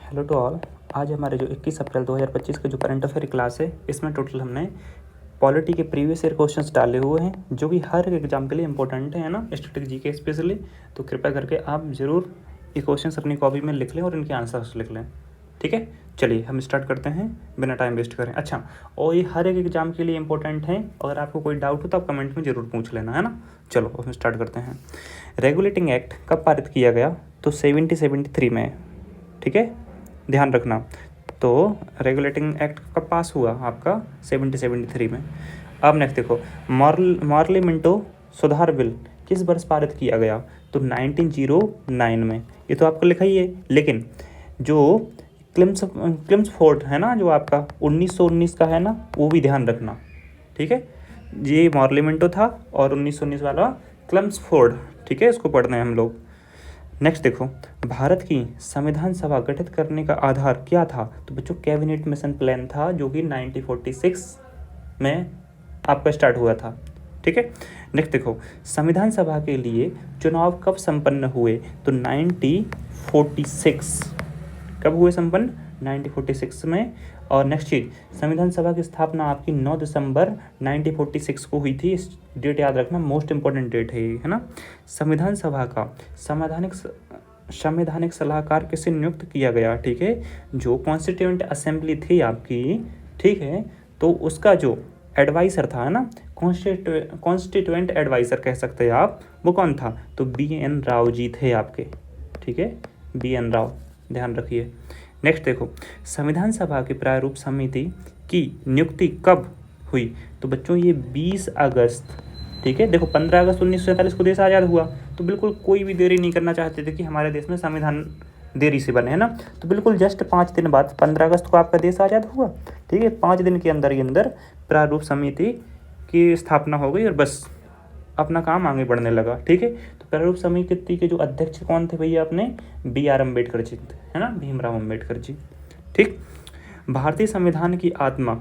Hello to all. आज हमारे जो 21 अप्रैल 2025 के जो करंट अफेयर क्लास है, इसमें टोटल हमने पॉलिटी के प्रीवियस ईयर क्वेश्चंस डाले हुए हैं जो कि हर एक एग्जाम के लिए इंपॉर्टेंट है ना, स्टैटिक जी के स्पेशली। तो कृपया करके आप ज़रूर ये क्वेश्चंस अपनी कॉपी में लिख लें और इनके आंसर्स लिख लें। ठीक है, चलिए हम स्टार्ट करते हैं बिना टाइम वेस्ट करें। अच्छा, और ये हर एक एग्जाम के लिए इंपॉर्टेंट है। अगर आपको कोई डाउट हो तो आप कमेंट में ज़रूर पूछ लेना, है ना। चलो हम स्टार्ट करते हैं। रेगुलेटिंग एक्ट कब पारित किया गया? तो 1773 में। ठीक है, ध्यान रखना। तो रेगुलेटिंग एक्ट कब पास हुआ आपका? 1773 में। अब नेक्स्ट देखो, मॉर्ली मिंटो सुधार बिल किस वर्ष पारित किया गया? तो 1909 में। ये तो आपको लिखा ही है, लेकिन जो क्लिम्सफोर्ड है ना, जो आपका 1919 का है ना, वो भी ध्यान रखना। ठीक है, ये मॉर्ली मिंटो था और 1919 वाला क्लिम्सफोर्ड। ठीक है, इसको पढ़ना है हम लोग। नेक्स्ट देखो, भारत की संविधान सभा गठित करने का आधार क्या था? तो बच्चों कैबिनेट मिशन प्लान था, जो कि 1946 में आपका स्टार्ट हुआ था। ठीक है, नेक्स्ट देखो, संविधान सभा के लिए चुनाव कब संपन्न हुए? तो 1946। कब हुए संपन्न? 1946 में। और नेक्स्ट चीज, संविधान सभा की स्थापना आपकी 9 दिसंबर 1946 को हुई थी। इस डेट याद रखना, मोस्ट इंपॉर्टेंट डेट है ये, है ना। संविधान सभा का संवैधानिक सलाहकार किसे नियुक्त किया गया? ठीक है, जो कॉन्स्टिट्यूएंट असेंबली थी आपकी, ठीक है, तो उसका जो एडवाइजर था, है ना, कॉन्स्टिट्यूएंट एडवाइजर कह सकते हैं आप, वो कौन था? तो BN राव जी थे आपके। ठीक है, BN राव, ध्यान रखिए। नेक्स्ट देखो, संविधान सभा की प्रारूप समिति की नियुक्ति कब हुई? तो बच्चों ये 20 अगस्त। ठीक है, देखो 15 अगस्त 1947 को देश आज़ाद हुआ, तो बिल्कुल कोई भी देरी नहीं करना चाहते थे कि हमारे देश में संविधान देरी से बने, है ना। तो बिल्कुल जस्ट 5 दिन बाद 15 अगस्त को आपका देश आज़ाद हुआ। ठीक है, 5 दिन के अंदर प्रारूप समिति की स्थापना हो गई और बस अपना काम आगे बढ़ने लगा। ठीक है, तो प्रारूप समिति के जो अध्यक्ष कौन थे भैया? अपने BR अम्बेडकर जी थे, है ना, भीमराव अम्बेडकर जी। ठीक, भारतीय संविधान की आत्मा,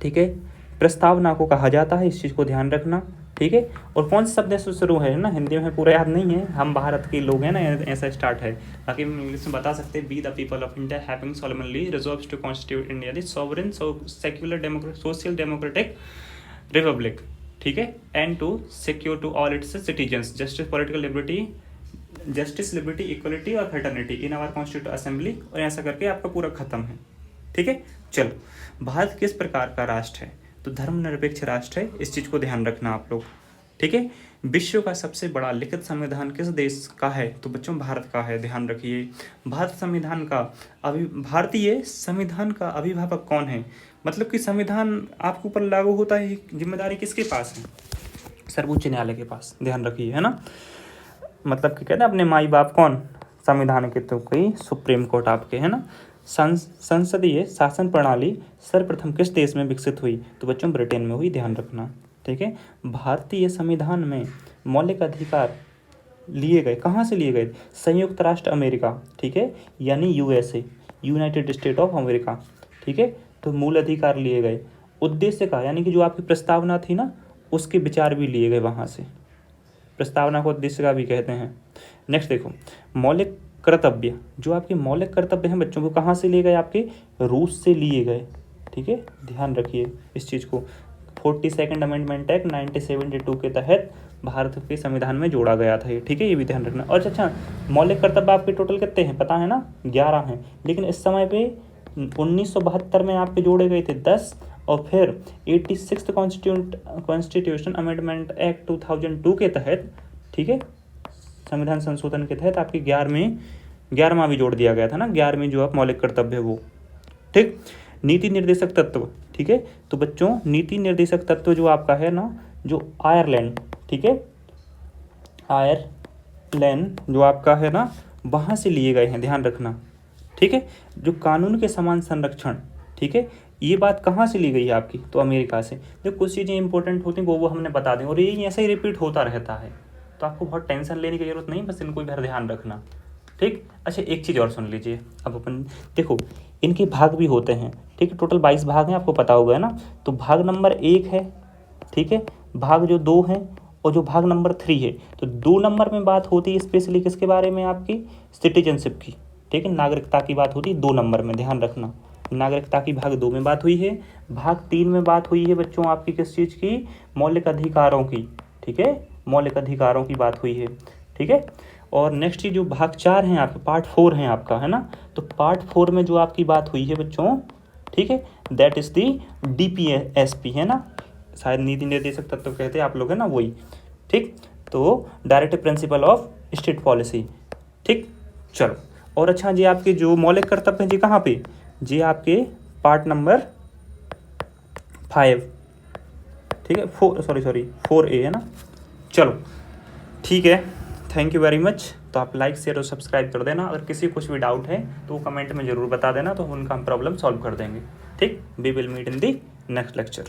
ठीक है, प्रस्तावना को कहा जाता है, इस चीज़ को ध्यान रखना। ठीक है, और कौन से शब्द से शुरू है ना, हिंदी में पूरा याद नहीं है, हम भारत के लोग हैं ना, ऐसा स्टार्ट है। बाकी हम इंग्लिश में बता सकते हैं, we the people of India having solemnly resolves to constitute India the sovereign secular social democratic republic. ठीक है, and to secure to all its citizens justice political liberty equality और fraternity in our constitute assembly. और ऐसा करके आपका पूरा खत्म है। ठीक है, चलो, भारत किस प्रकार का राष्ट्र है? तो धर्मनिरपेक्ष राष्ट्र है, इस चीज़ को ध्यान रखना आप लोग। ठीक है, विश्व का सबसे बड़ा लिखित संविधान किस देश का है? तो बच्चों भारत का है, ध्यान रखिए। भारतीय संविधान का अभिभावक कौन है? मतलब कि संविधान आपके ऊपर लागू होता है, जिम्मेदारी किसके पास है? सर्वोच्च न्यायालय के पास, ध्यान रखिए, है ना। मतलब कि कहते हैं अपने माई बाप कौन? संविधान के, तो कोई सुप्रीम कोर्ट आपके, है ना। संसदीय शासन प्रणाली सर्वप्रथम किस देश में विकसित हुई? तो बच्चों ब्रिटेन में हुई, ध्यान रखना। ठीक है, भारतीय संविधान में मौलिक अधिकार लिए गए, कहाँ से लिए गए? संयुक्त राष्ट्र अमेरिका, ठीक है, यानी USA, United state of America. ठीक है, तो मूल अधिकार लिए गए। उद्देश्य का, यानी कि जो आपकी प्रस्तावना थी ना, उसके विचार भी लिए गए वहाँ से। प्रस्तावना को उद्देश्य का भी कहते हैं। नेक्स्ट देखो, मौलिक कर्तव्य, जो आपके मौलिक कर्तव्य हैं बच्चों को कहाँ से लिए गए? आपके रूस से लिए गए। ठीक है, ध्यान रखिए इस चीज़ को। 42nd अमेंडमेंट एक्ट 1972 के तहत भारत के संविधान में जोड़ा गया था ये। ठीक है, ये भी ध्यान रखना। और अच्छा, मौलिक कर्तव्य आपके टोटल कितने हैं पता है ना? 11 हैं, लेकिन इस समय पे 1972 में आपके जोड़े गए थे 10, और फिर 86th कॉन्स्टिट्यूशन अमेंडमेंट एक्ट 2002 के तहत, ठीक है, संविधान संशोधन के तहत आपकी 11वां भी जोड़ दिया गया था ना, 11वीं जो आप मौलिक कर्तव्य है वो। ठीक, नीति निर्देशक तत्व, ठीक है, तो बच्चों नीति निर्देशक तत्व जो आपका है ना, जो आयरलैंड, ठीक है, आयरलैंड जो आपका है ना, वहाँ से लिए गए हैं, ध्यान रखना। ठीक है, जो कानून के समान संरक्षण, ठीक है, ये बात कहाँ से ली गई है आपकी? तो अमेरिका से। जो कुछ चीज़ें इंपॉर्टेंट होती हैं वो हमने बता दें, और ये ऐसे ही रिपीट होता रहता है, तो आपको बहुत टेंशन लेने की जरूरत नहीं, बस इनको इधर ध्यान रखना। ठीक, अच्छा एक चीज़ और सुन लीजिए। अब अपन देखो, इनके भाग भी होते हैं। ठीक है, टोटल 22 भाग हैं, आपको पता होगा, है ना। तो भाग नंबर 1 है, ठीक है, भाग जो 2 है, और जो भाग नंबर 3 है। तो 2 नंबर में बात होती है स्पेशली किसके बारे में? आपकी सिटीजनशिप की। ठीक है। नागरिकता की बात होती है 2 नंबर में, ध्यान रखना। नागरिकता की भाग 2 में बात हुई है। भाग 3 में बात हुई है बच्चों आपकी किस चीज़ की? मौलिक अधिकारों की, ठीक है, मौलिक अधिकारों की बात हुई है, ठीक है। और नेक्स्ट चीज जो भाग 4 है आपका, पार्ट 4 है आपका, है ना। तो पार्ट 4 में जो आपकी बात हुई है बच्चों, ठीक है, दैट इज दी DPSP, है ना, शायद नीति निर्देशक तत्व कहते हैं आप लोग, है ना, वही, ठीक। तो directive principle of state policy, ठीक। चलो, और अच्छा जी आपके जो मौलिक कर्तव्य हैं जी कहाँ पे? जी आपके पार्ट नंबर 5, ठीक है, 4A, है ना। चलो ठीक है, थैंक यू वेरी मच। तो आप लाइक शेयर और सब्सक्राइब कर देना। अगर किसी कुछ भी डाउट है तो वो कमेंट में ज़रूर बता देना, तो उनका हम प्रॉब्लम सॉल्व कर देंगे, ठीक। We will meet in the next lecture.